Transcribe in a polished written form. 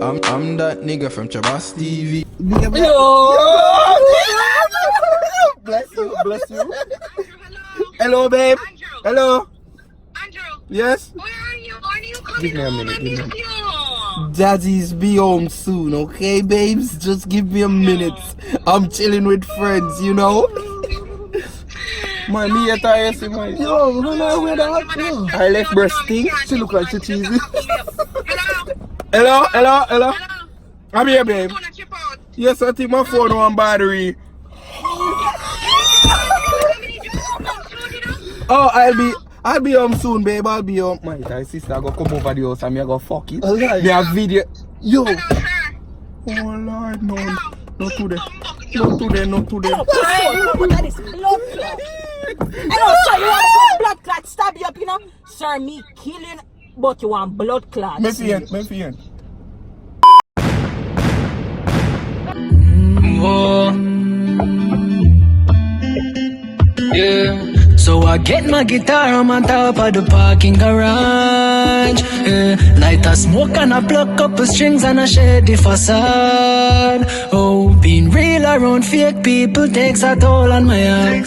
I'm that nigga from Trabass TV. Yo! Bless you, bless you. Hello, babe. Andrew. Hello. Andrew. Yes? Where are you? Are you coming Give me a home? minute, I give me a miss you. Daddy's be home soon, okay, babes? Just give me a minute. I'm chilling with friends, you know? Man, me at IS, man. Yo, run away that. I left breasting. She look like she cheesy. Hello? Hello. Hello? I'm here, babe. Phone at your phone. Yes, I think my phone on battery. Oh, I'll be home soon, babe. I'll be home. My sister I go come over the house and me I go fuck it. Alright. Me have video. Yo. Hello, sir. Oh Lord, no. Not today. Hello. Not today, not today. Look at this blood clot. I know, sir, you want blood clot stab you up, you know? Sir, me killing, but you want blood clot. Me fiend. Yeah. So I get my guitar, I'm on top of the parking garage. Light a smoke and I pluck couple strings and I shade the facade. Oh, being real around fake people takes a toll on my heart.